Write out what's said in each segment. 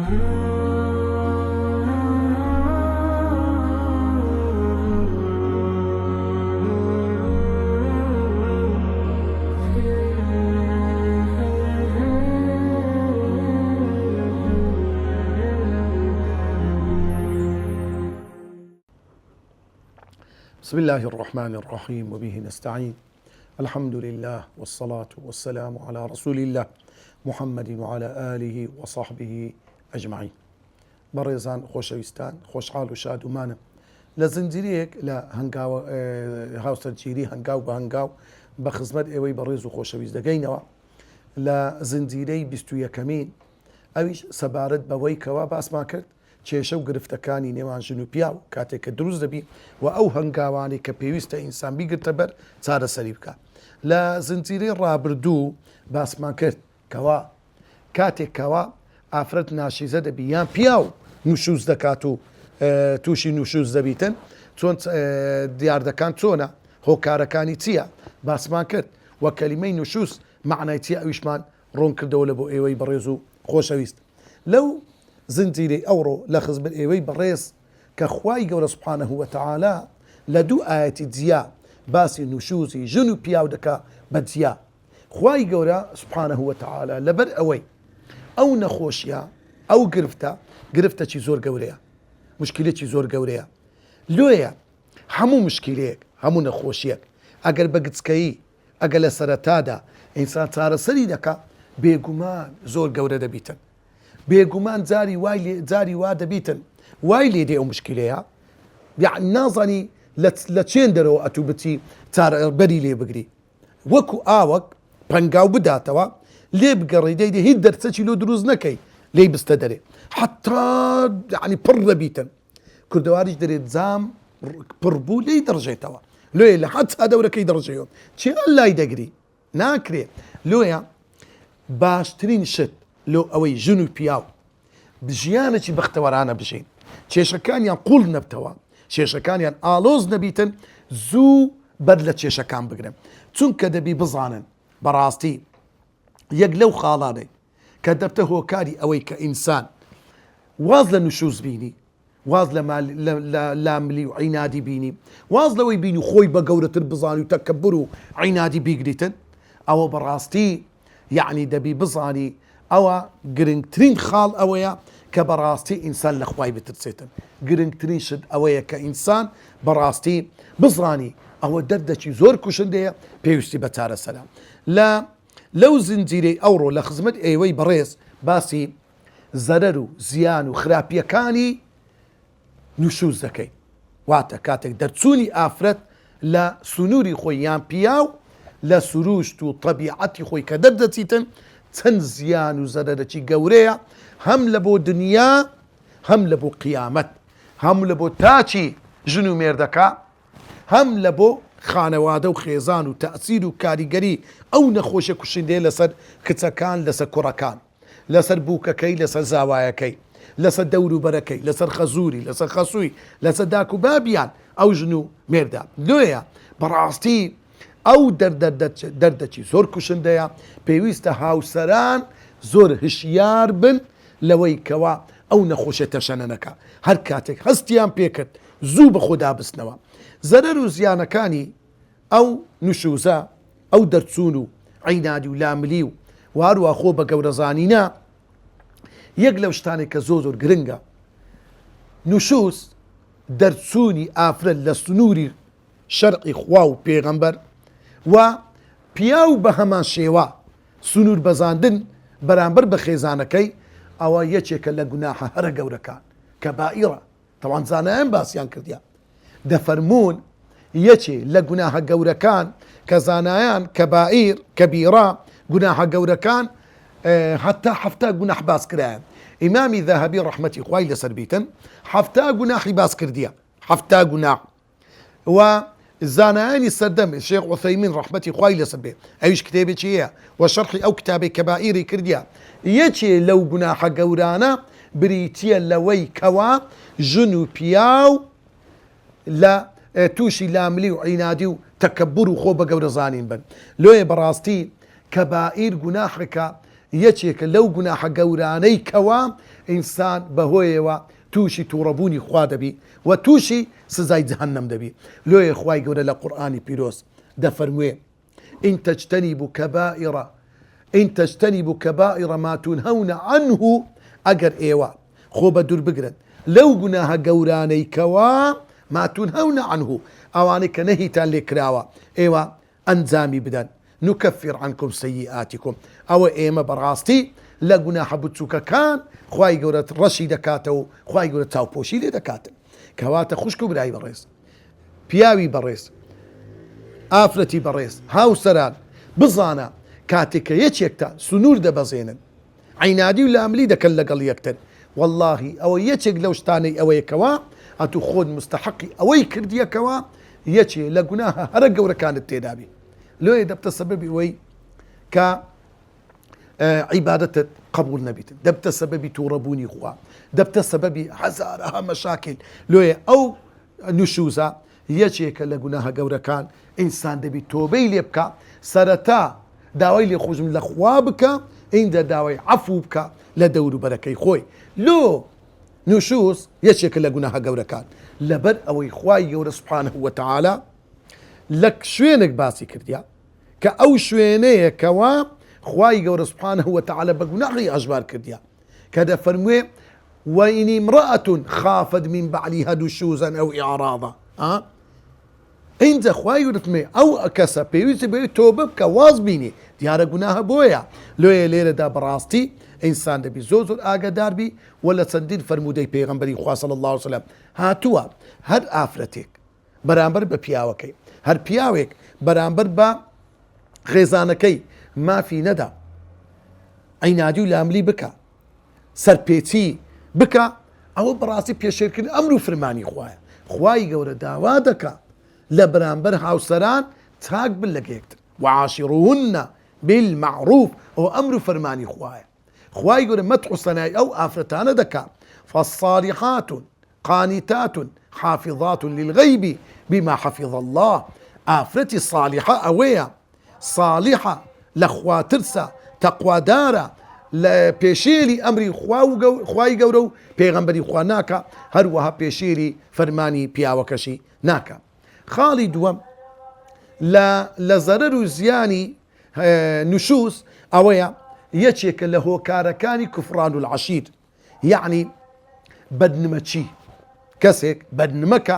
بسم الله الرحمن الرحيم وبه نستعين. الحمد لله والصلاة والسلام على رسول الله محمد وعلى آله وصحبه أجمعين. بەڕێزان خۆشەویستان خۆشحاڵ و شادومانم لە زنجیرەیەک لە هاوسەرگیری هەنگاو بە هەنگاو بە خزمەت ئێوەی بەڕێز و خۆشەویست دەگەینەوە لە زنجیرەی 21ەمین، ئەویش سەبارەت بەوەی کەوا باسمان کرد کێشە و گرفتەکانی نێوان ژن و پیا و کاتێک کە دروست دەبی و ئەو هەنگاوانی کە پێویستە ئینسان بیگرتە بەر چارەسەری بکە. لە زنجیرەی ڕابردوو باسمان کرد کەوا کاتێک کەوا ئافرەت ناشیزە دەبی یان پیا و نوشوز دەکات و تووشی نوشوز دەبیتن، چۆن دیاردەکان چۆنە، هۆکارەکانی چییە باسمان کرد و کەلیمەی نوشوز معنای چیە ئەویشمان ڕوون کردەوە لە بۆ ئێوەی بەڕێز و خۆشەویست. لەو زنجیرەی ئەوڕۆ لە خزمەت ئێوەی بەڕێز کە خوای گەورە سوبحانەه وتەعالا لە دوو ئایەتی جیا باسی نوشوزی ژن و پیاو دەکا بە جیا. خوای گەورە سوبحانەه وتەعالا لەبەر ئەوەی ئەو نەخۆشیە ئەو گرفتەی زۆر گەورەیە، مشکلێکی زۆر گەورەیە. لۆیە هەموو مشکلەیەک هەموو نەخۆشیەک ئەگەر بە گچکەیی ئەگەر لە سەرەتادا ئینسان چارەسەری دەکا بێگومان زۆر گەورە دەبیتن، بێگومان جاری وا دەبیتن وای لێدێ ئەو مشکلەیە، یعنی نازانی لە چێن دەرەوە ئەتوو بچی بەری لێ بگری، وەکو ئاوەک پەنگاو بداتەوە لێ بگەڕی دەیدە هیچ دەرچەکی لۆ دروست نەکەی لێی بستە دەرێ حتا یعنی پڕ دەبیتن. کوردەواریش دەرێت جام پڕ بوو لێی دەڕژێتەوە، لۆیە لە حتا دەورەکەی دەڕژێەوە چیان لای دەگری ناکرێت. لۆیە باشترین شت لۆ ئەوەی ژن و پیاو ژیانێکی بەختەوەرانە بژین، کێشەکانیان قوڵ نەبتەوە، کێشەکانیان ئالۆز نەبیتن، زوو بەر لە کێشەکان بگرن. چونکە دەبی بزانن بەڕاستی یەک لەو خاڵانەی کە دەبتە هۆکاری ئەوەی کە ئینسان واز لە نوشوز بینی، واز لە لاملی و عینادی بینی، واز لەوەی بینی خۆی بە گەورەتر بزانی و تەکەببر و عینادی بیگریتن، ئەوە بەڕاستی یعنی دەبی بزانی ئەوە گرنگترین خاڵ ئەوەیە کە بەڕاستی ئینسان لە خوای بترسێتن. گرنگترین شت ئەوەیە کە ئینسان بەڕاستی بزانی ئەوە دەردەکی زۆر کوشندەیە پێویستی بە چارەسەرە. لەو زنجیرەی ئەوڕۆ لە خزمەت ئێوەی بەڕێز باسی زەرەر و زیان و خراپیەکانی نوشوز دەکەین، واتە کاتێک دەرچوونی ئافرەت لە سنووری خۆی یان پیاو لە سروشت و طەبیعەتی خۆی کە دەردەچیتن چەند زیان و زەرەرەکی گەورەیە، هەم لە بۆ دنیا هەم لە بۆ قیامەت، هەم لە بۆ تاچی ژن و مێردەکە، هەم لە بۆ خانەوادە و خێزان و تەسیر و کاریگەری ئەو نەخۆشە کوشندەیە لەسەر کچەکان، لەسەر کوڕەکان، لەسەر بووکەکەی، لەسەر زاوایەکەی، لەسەر دەوروبەرەکەی، لەسەر خەزووری، لەسەر خەسووی، لەسەر داک و بابیان ئەو ژن و مێردە. لۆیە بەڕاستی ئەو دەردەکی زۆر کوشندەیە، پێویستە هاوسەران زۆر هشیار بن لەوەی کەوا ئەو نەخۆشە تەشەنەنەکە هەر کاتێک هەستیان پێکرد زوو بە خۆدا بستنەوە. زەرەر و زیانەکانی ئەو نوشوزە ئەو دەرچوون و عینادی و لاملی و وارووا خۆ بە گەورەزانینە یەک لەو شتانێک کە زۆر گرنگە. نوشوز دەرچوونی ئافرەت لە سنووری شەرعی خوا و پێغەمبەر و پیاو بە هەمان شێوە سنوور بەزاندن بەرامبەر بە خێزانەکەی ئەوە یەکێکە لە گوناحە هەرە گەورەکان کە بائیرە. تەوان زانایان باسییان کردیان دەفەرمون یەکێ لە گوناحە گەورەکان کە زانایان کەبائیر کەبیرە گوناحە گەورەکان حتا هەفتا گوناح باس کرایان. ئیمامی ذەهەبی ڕەحمەتی خوای لەسەر بیتن هەفتا گوناحی باس کردیە، هەفتا گوناح. و زانایانی سەردەم شێخ عوثەیمین ڕەحمەتی خوای لەسەر بێ ئەویش کتێبێکی هەیە و شەرحی ئەو کتابی کەبائیری کردیە. یەکێ لەو گوناحە گەورانە بریتیە لەوەی کەوا ژن و پیاو لە تووشی لاملی و عینادی و تەکەببر و خۆ بە گەورەزانین بن. لۆیە بەڕاستی کەبائیر گوناحێکە یەکێکە لەو گوناحە گەورانەی کەوا ئینسان بەهۆیەوە تووشی تووڕەبوونی خوا دەبی و تووشی سزای جەهەنەم دەبی. لۆیە خوای گەورە لە قورئانی پیرۆز دەفەرموێ إن تجتنبوا كبائر ما تنهون عنه ئەگەر ئێوە خۆ بە دوور بگرن لەو گوناحە گەورانەی کەوا ما تنهون عنه ئەوانەی کە نەهیتان لێ کراوە ئێوە ئەنجامی بدەن نكفر عنكم سيئاتكم ئەوە ئێمە بەڕاستی لە گوناحە بچووکەکان خوای گەورە ڕەشی دەکاتەوە و خوای گەورە چاوپۆشی لێ دەکاتن. کەواتە خوشک و برای بەڕێز، پیاوی بەڕێز، ئافرەتی بەڕێز، هاوسەران بزانە کاتێککە یەکێکتان سنوور دەبەزێنن عینادی و لاملی دەکەن لەگەڵ یەکتر، واللهی ئەوە یەکێک لەو شتانەی ئەوەیەکەوە ئەتو خۆت مستحقی ئەوەی کردیەکەوە یەکێ لە گوناحە هەرە گەورەکانت تێدابی. لۆیە دەبتە سەبەبی ئەوەی کە عیبادەتت قبول نەبیتن، دەبتە سەبەبی تووڕەبوونی خوا، دەبتە سەبەبی هەزارەها مەشاکل. لۆیە ئەو نوشوزە یەکێکە لە گوناحە گەورەکان ئینسان دەبی تۆبەی لێ بکە، سەرەتا داوای لێخۆشم لە خوا بکە، ئینجا داوای عەفو بکە لە دەوروبەرەکەی خۆی. لۆ نوشوز یەکێکە لە گوناحە گەورەکان لەبەر ئەوەی خوای گەورە سوبحانه وتعالە لە شوێنێک باسی کردیا کە ئەو شوێنەیە کەوا خوای گەورە سوبحانه وتعالە بە گوناحی ئەژبار کردیا کە دەفەرموێ وإن امرأة خافت من بعلها نشوزا أو إعراضا. اینجا خوای گەورەتمێ ئەو کەسە پێویستی بێ تۆبە بکە واز بینی دیارە گوناحە بۆیە. لۆیە لێرەدا بەڕاستی ئینسان دەبی زۆر ئاگادار بی و لە چەندین فەرموودەی پێغەمبەری خوا صلی الله علیه وسلم هاتووە هەر ئافرەتێک بەرامبەر بە پیاوەکەی، هەر پیاوێک بەرامبەر بە خێزانەکەی مافی نەدا، عینادی و لاملی بکە، سەرپێچی بکە، ئەوە بەڕاستی پێشێرکردن ئەمر و فەرمانی خوایە. خوای گەورە داوا دەکات لە بەرامبەر هاوسەران چاک بن لەگەیەکتر وعاشروهن بالمعروف، ئەوە ئەمر و فەرمانی خوایە. خوای گەورە مەدح و سەنای ئەو ئافرەتانە دەکات فالصالحات قانتات حافظات للغيب بما حفظ الله. ئافرەتی صالحە ئەوەیە صالحە لە خوا ترسە تەقوادارە لە پێشێری ئەمری خوای گەورە و پێغەمبەری خوا ناکە، هەروەها پێشێری فەرمانی پیاوەکەشی ناکە. خاڵی دووەم لە زەرەر و زیانی نوشوز ئەوەیە یەکێکە لە هۆکارەکانی کوفران العەشیر، یعنی بەدنمەچی. کەسێک بەدنمەکە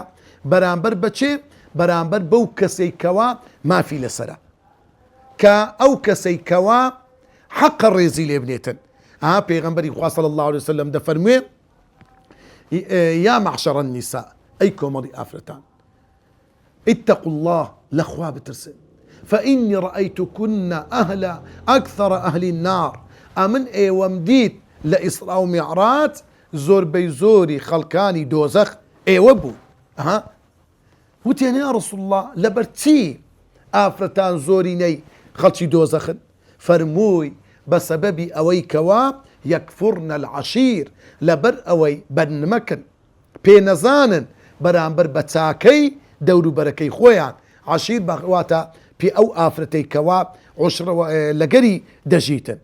بەرامبەر بەچێ بەرامبەر بەو کەسەی کەوا مافی لەسەرە، کە ئەو کەسەی کەوا حەقە ڕێزی لێ بنێتن. پێغەمبەری خوا صلی الله عليه وسلم دەفەرموێ یا معشر النساء، ئەی کۆمەڵی ئافرەتان، اتقوا الله لخوا بترسن فإني رأيتكن أكثر أهل النار. أمن ومديت لإسراء ومعراج زور بيزوري خلقاني دوزخ وبو وتيني يا رسول الله لبرتي آفرتان زوريني خلشي دوزخن فرموي بسبب أوي كوا يكفرن العشير لبر أوي بن مكن بينزانن برامبر بتاكي دورو بركي خويان عشير بخواتا في أو آفرتي كوا عشرة لقري دجيتن.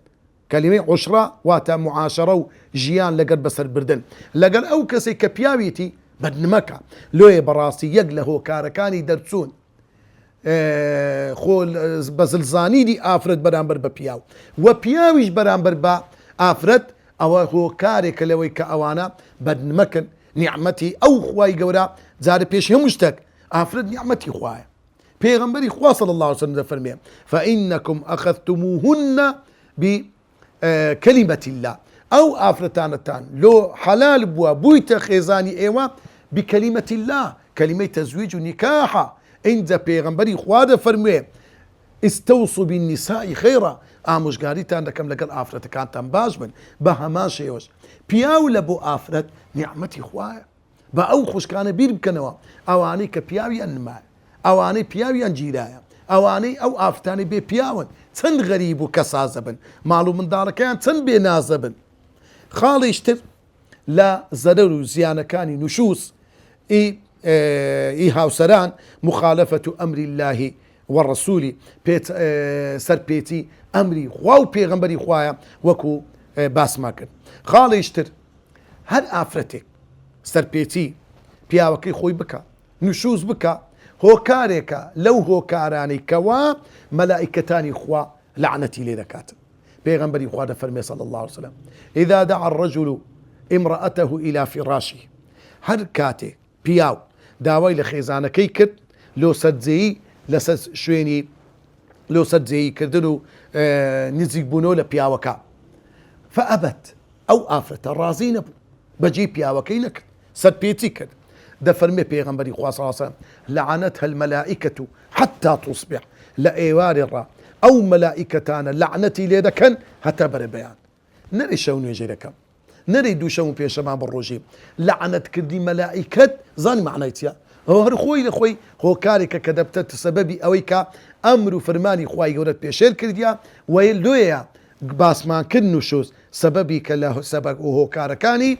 كلمة عشرة واتا معاشرة جيان لقر بسر بردن لقر أو كسي كبياويتي بدن مكة لوي براسي يقله كاركاني درسون خول بزلزاني دي آفرت برامبر ببياو وبياويش برامبر با آفرت أو هو كارك لوي كأوانا بدن مكن نعمتي أو خواي قورا زار بيش همشتك آفرت نعمتي خواي پیغمبری خوا صلی الله علیه وسلم فرميه فإنكم أخذتموهن بكلمة الله أو آفرتانتان لو حلال بوا بويت خيزاني ايوا بكلمة الله كلمة تزويج ونكاحة. عند پیغمبری خوا فرميه استوصوا بالنساء خيرا. آموشگاریتان دەکەم لەگەڵ ئافرەتەکانتان باش بن بە هەمان شێوەش. پیاو لە بۆ ئافرەت نیعمەتی خوایە، بە ئەو خوشکانە بیر بکەنەوە ئەوانەی کە پیاویان نمایە، ئەوانەی پیاویان گیرایە، ئەوانەی ئەو ئافرەتانی بێ پیاون چەند غەریب و کەسازە بن، ماڵ و منداڵەکەیان چەند بێنازە بن. خاڵیشتر لە زەرەر و زیانەکانی نوشوس ئی هاوسەران مخالفەت ئەمری الله والرسول سربيتي أمري خواو بيغمبري خوايا وكو باس ما کرد. خاڵی يشتر هەر ئافرەتێک سەرپێچی پیاوەکەی خۆی بکە نوشوز بکە هۆکارێکە لەو هۆکارانی کەوا مەلائیکەتانی خوا لعنەتی لێ دەکاتن. پێغەمبەری خوا دەفەرمێ صلی الله عليه وسلم إذا دعا الرجل امرأته إلى فراشه هەر کاتێ پیاو داوای لە خێزانەکەی کرد لۆ سەرجەیی لەسەر شوێنی لۆ سەرجەیی کردن و نزیک بوونەوە لە پیاوەکە فأبت ئەو ئافرەتە ڕازی نەبوو بەجێ پیاوەکەی نەکرد سەرپێچی کرد دەفەرمێ پێغەمبەری خوا صلی الله عليه وسلم لعنتها الملائكة حتى تصبح لە ئێوارێ ڕا ئەو مەلائیکەتانە لعنەتی لێ دەکەن هەتا بەرە بەیان نەرێ شەو نوێژێ دەکەم نەرێ دوو شەو پێشەمان بڕۆژێ لعنەتکردی مەلائیکەت زانی معنای چییە هەر خۆی لە خۆی هۆکارێکە کە دەبتە سەبەبی ئەوەی کە ئەمر و فەرمانی خوای گەورەت پێشێل کردیە وەی لێیە باسمانکردن و شوز سەبەبی کە لە سەبەب و هۆکارەکانی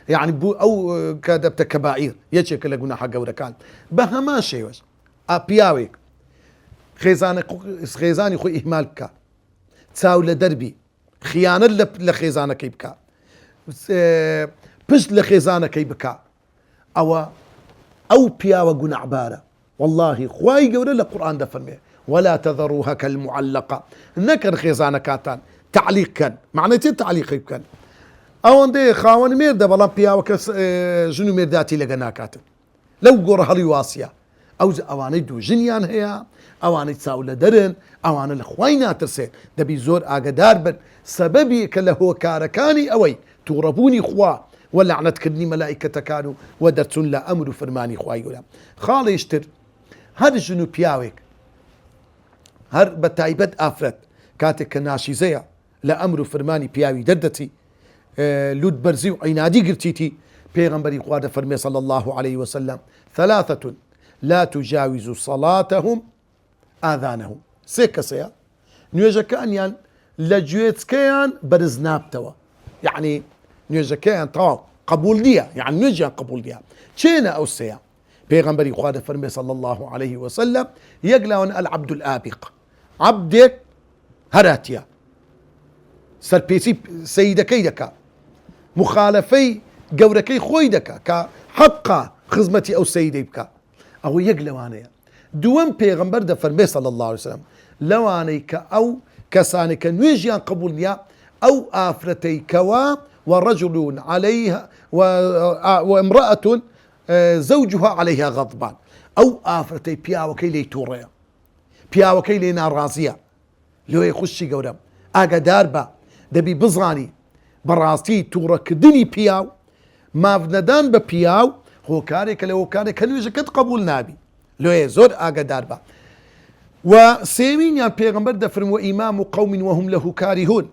يعني بو او كدبت كبائر يجيك لقونا حق وركان بهما شيء وش ابياويك خيزاني خو اهمالك تساول دربي خيانه لخيزانه كيبكا بش لخيزانه كيبكا او بياو قونا عباره والله خواي قول القران دفرمي ولا تذروها كالمعلقه نكر خيزانه كاتان تعليق كان معناته تعليق كان ئەوەندەیە خاوەن مێردە بەڵام پیاوەکە ژن و مێرداتی لەگە ناکاتن لەو گۆڕە هەڵی واسیە ئەوانەی دوو ژنیان هەیە ئەوانەی چاو لە دەرن ئەوانە لە خوای ناترسێن دەبی زۆر ئاگدار بن سەبەبی کە لە هۆکارەکانی ئەوەی تووڕەبوونی خوا و لعنەتکردنی مەلائیکەتەکان و دەرچوون لە ئەمر و فەرمانی خوای گەورە. خاڵیشتر هەر ژن و پیاوێک هەر بە تایبەت ئافرەت کاتێک کە ناشیزەیە لە ئەمر و فەرمانی پیاوی دەردەچی لود برزي وعنادي قرتيتي بيغمبري خواد فرمي صلى الله عليه وسلم ثلاثة لا تجاوز صلاتهم آذانهم سيكسيا نيوجا كان لجويت كيان برزنابتوا يعني نيوجا كان طاو قبول ديا يعني نيوجا قبول ديا تشينا أو سيا بيغمبري خواد فرمي صلى الله عليه وسلم يقلون العبد الآبق عبدك هراتيا سربيسي سيدكي دكا مخالفي قوركي خوي دكا كحقا خزمتي او سيدي بكا او يقلوانيا دوام بيغمبر دا فرمي صلى الله عليه وسلم لوانيك او كسانك نويجيان قبول نيا او آفرتي كوا ورجل عليها وامرأة زوجها عليها غضبان او آفرتي بياوكي لي توريا بياوكي لي نارازيا لو يخشي قورم ئاگادار بە دەبی بزانی بەڕاستی تووڕەکردنی پیاو مافنەدان بە پیاو هۆکارێکە لە هۆکارێک کە نوێژەکەت قبول نابی لێ زۆر ئاگادار بە. و سێمینیان پێغەمبەر دەفرمووە ئیمام و قەومین وهم لەهو کاریهون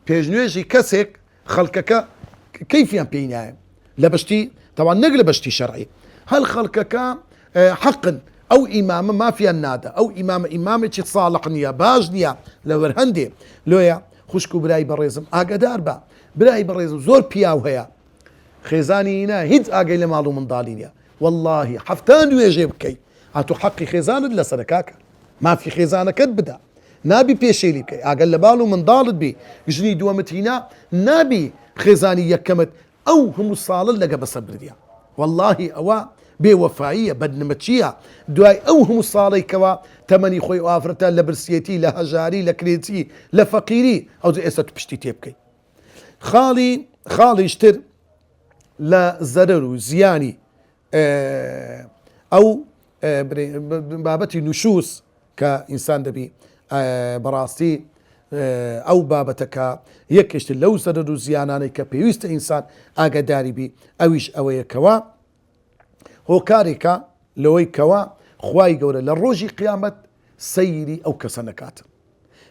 پێشنوێژی کەسێک خەڵکەکە کەیفیان پێی نایە لە بەشتی تەواان نەک لە بەشتی شەرعی هەڵ خەڵکەکە حەقن ئەو ئیمامە مافیان نادە ئەو ئیمامێکی ساڵح نییە باش نییە لەوەر هەندێ لۆیە خوشک و برای بەڕێزم ئاگادار بە برای بەڕێزم زۆر پیاو هەیە خێزانی نا هیچ ئاگەی لە ماڵ و منداڵی نییە واللهی هەفتان نوێژێ بکەیت هاتوو حەقی خێزانت لەسەر کاکە مافی خێزانەکەت بدە نابی پێشێلی بکەی ئاگەر لە باڵ و منداڵت بێ ژنی دووەمەتینا نابی خێزانی یەکەمت ئەو هەموو ساڵت لەگە بەسەر بردیە واللهی ئەوە بێوەفاییە بەدنمەچیە دوای ئەو هەموو ساڵی کەوا تەمەنی خۆی ئافرەتە لە برسیەتی لە هەژاری لە کرێتی لە فەقیری ئەو ئێستا تو پشتی تێ بکەیت. خاڵیشتر لە زەرەر و زیانی ئەو بابەتی نوشوس کە ئینسان دەبی بەڕاستی ئەو بابەتەکە یەکێشتر لەو زەرەر و زیانانەی کە پێویستە ئینسان ئاگاداری بی ئەویش ئەوەیەکەوە هۆکارێکە لەوەی کەوا خوای گەورە لە ڕۆژی قیامەت سەیری ئەو کەسە نەکاتن.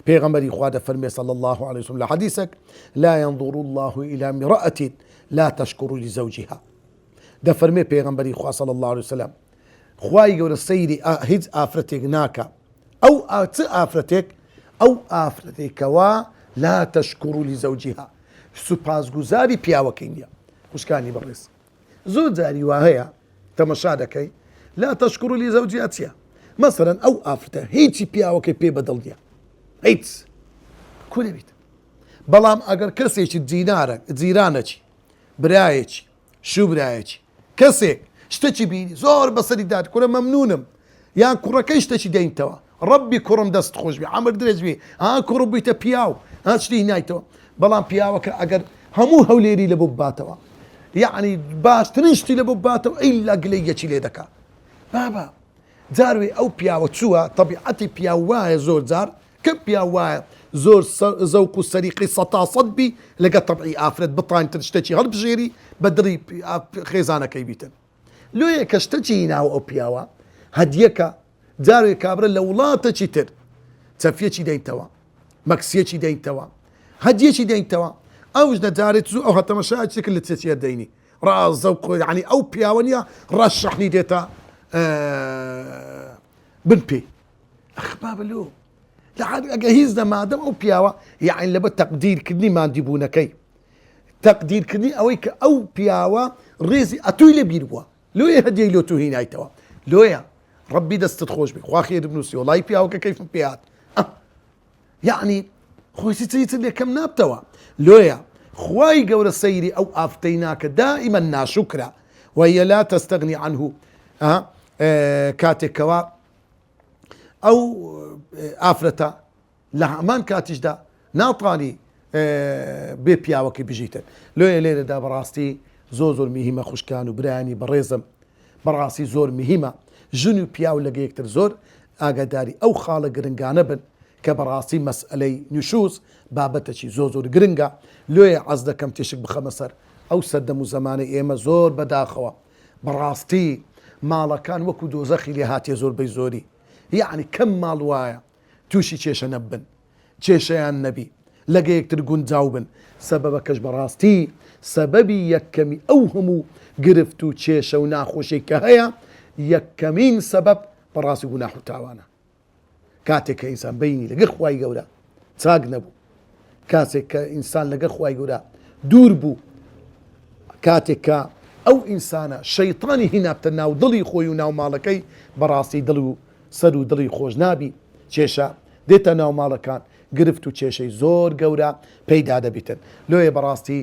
پێغەمبەری خوا دەفەرمێ صلی الله عليه وسلم لە حەدیثێک لا ينظر الله إلى امرأة لا تشكر لزوجها دەفەرمێ پێغەمبەری خوا صلی الله عليه وسلم خوای گەورە سەیری هیچ ئافرەتێک ناکە ئەو چ ئافرەتێک ئەو ئافرەتێکەوە لا تشكر لزوجها سوپاسگوزاری پیاوەکەی نییە. خوشکانی بەڕێز زۆر جاری وا هەیە تەمەشا دەکەی لا تشكر لزوجها چییە مثلا ئەو ئافرەتە هیچی پیاوەکەی پێ بەدڵ نیە هیچ کو دەبێت بەڵام ئەگەر کەسێکی جیرانەکی برایەکی شوبرایەکی کەسێک شتێکی بینی زۆر بەسەری داد کوڕە مەمنونم یان کوڕەکەی شتێکی دەینتەوە ڕەبی کوڕم دەست خۆش بێ عەمر درێژ بێ کوڕ بوویتە پیاو شتی نایتەوە بەڵام پیاوەکە ئەگەر هەموو هەولێری لە بۆ بباتەوە یعنی باشترین شتی لە بۆ بباتەوە ئیلا گلەی یەکی لێ دەکا بابا جاروێ ئەو پیاوە چووە تەبیعەتی پیاو وایە زۆر جار کە پیاو وایە زۆر زەوق و سەریقی سەتاسەد بی لەگە تەبعی ئافرەت بتانتر شتێکی هەڵبژێری بە دڕی خێزانەکەی بیتن لۆیە کە شتێکی هیناوە ئەو پیاوە هەدیەکە جاروێ کابرا لە وڵاتەکی تر چەفیەکی دەینتەوە مەکسیەکی دەینتەوە هەدیەکی دەینتەوە ئەوش نەجارێت زوو ئەو هەتەمەشایەکی کرد لە چێچیە دەینی ڕاز زەوق یعنی ئەو پیاوە نیە ڕاست شەحنی دێتە بن پێی ئەخبابلۆ ئەگە هیچ نەمادەم ئەو پیاوە یعنی لەبەر تەقدیرکردنی مادیبوونەکەی تەقدیرکردنی ئەوەی کە ئەو پیاوە ڕێزی ئەتووی لە بیر بووە لۆیە هەدیەی لۆ توو هینایتەوە لۆیە ڕەبی دەستت خۆش بێ خوا خێر بنووسی وڵای پیاوەکە کەیفم پێات یعنی خۆشی چیتر لێکەم نابتەوە لۆیە خوای گەورە سەیری ئەو ئافتەی ناکە دائیمەن ناشکرە وهي لا تستغني عنه کاتێکەوە ئەو ئافرەتە لە هەمان کاتیشدا ناتوانی بێ پیاوەکەی بژیتن لۆیە لێرەدا بەڕاستی زۆر میهمە خوشکان و برایانی بەڕێزم بەڕاستی زۆر میهمە ژن و پیاو لەگە یەکتر زۆر ئاگاداری ئەو خاڵە گرنگانە بن کە بەڕاستی مەسئلەی نوشوز بابەتێکی زۆر گرنگە لۆیە عەز دەکەم تێشک بخەمە سەر ئەو سەردەم و زەمانەی ئێمە زۆر بەداخەوە بەڕاستی ماڵەکان وەکو دۆزەخی لێ هاتیە زۆربەی زۆری یعنی کەم ماڵ وایە تووشی کێشە نەبن کێشەیان نەبی لەگە یەکتر گونجاو بن سەبەبەکەش بەڕاستی سەبەبی یەکەمی ئەو هەموو گرفت و کێشە و ناخۆشی کە هەیە یەکەمین سەبەب بەڕاستی گوناح و تاوانە کاتێک کە ئینسان بینی لەگەڵ خوای گەورە چاک نەبوو کاتێک کە ئینسان لەگەڵ خوای گەورە دوور بوو کاتێک کە ئەو ئینسانە شەیطانی هینابتە ناو دڵی خۆی و ناو ماڵەکەی بەڕاستی دڵ و سەر و دڵی خۆش نابی کێشە دێتە ناو ماڵەکان گرفت و کێشەی زۆر گەورە پەیدا دەبیتن لۆیە بەڕاستی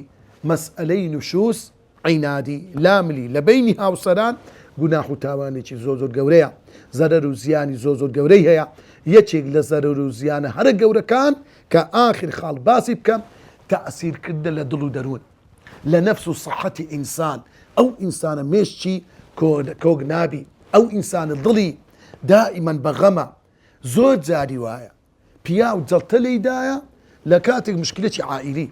مەسئلەی نوشوس عینادی لاملی لە بینی هاوسەران گوناح و تاوانێکی زۆر گەورەیە زەرەر و زیانی زۆر گەورەی هەیە یەکێک لە زەرەر و زیانە هەرە گەورەکان کە ئاخر خاڵ باسی بکەم تەئسیرکردە لە دڵ و دەروون لە نەفس و سەحەتی ئینسان ئەو ئینسانە مێشتی کۆگ نابی ئەو ئینسانە دڵی دائیمەن بە غەمە زۆر جاری وایە پیا و جەڵتە لێیدایە لە کاتێک مشکلێکی عائیلی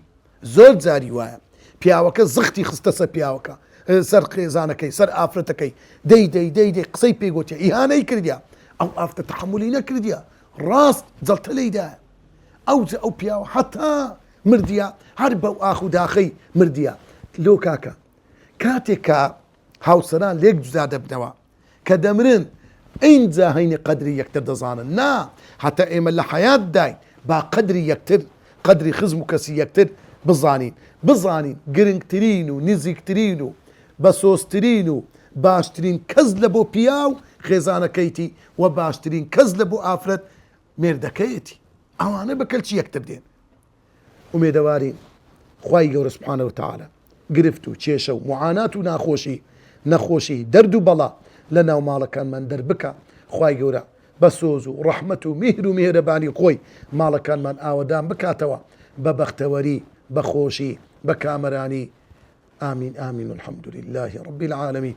زۆر جاری وایە پیاوەکە زختی خستە سەر پیاوەکە سەر خێزانەکەی سەر ئافرەتەکەی دەی قسەی پێگوتیە ئیهانەی کردیا ئەو ئافرەتە تەحمولی نەکردیە ڕاست جەڵتە لێیدایە ئەو پیاوە حتا مردیە هەر بەو ئاخ و داخەی مردیە لۆ کاکە کاتێک کە هاوسەران لێک جودا دەبنەوە کە دەمرن ئینجا هەینی قەدری یەکتر دەزانن نا هەتا ئێمە لە حەیات داین با قەدری یەکتر قەدری خزم و کەسی یەکتر بزانین گرنگترین و نزیکترین و بەسۆسترین و باشترین کەس لە بۆ پیاو خێزانەکەیتی و باشترین کەس لە بۆ ئافرەت مێردەکەیەتی ئەوانە بە کەلکی یەکتر دێن ومێدەوارین خوای گەورە سوبحانە وتەعالە گرفت و کێشە و معانات و نەخۆشی دەرد و بەڵا لە ناو ماڵەکانمان دەربکە خوای گەورە بە سۆز و ڕەحمەت و میهر و میهرەبانی خۆی ماڵەکانمان ئاوەدان بکاتەوە بە بەختەوەری بە خۆشی بە کامەرانی آمين والحمد لله رب العالمين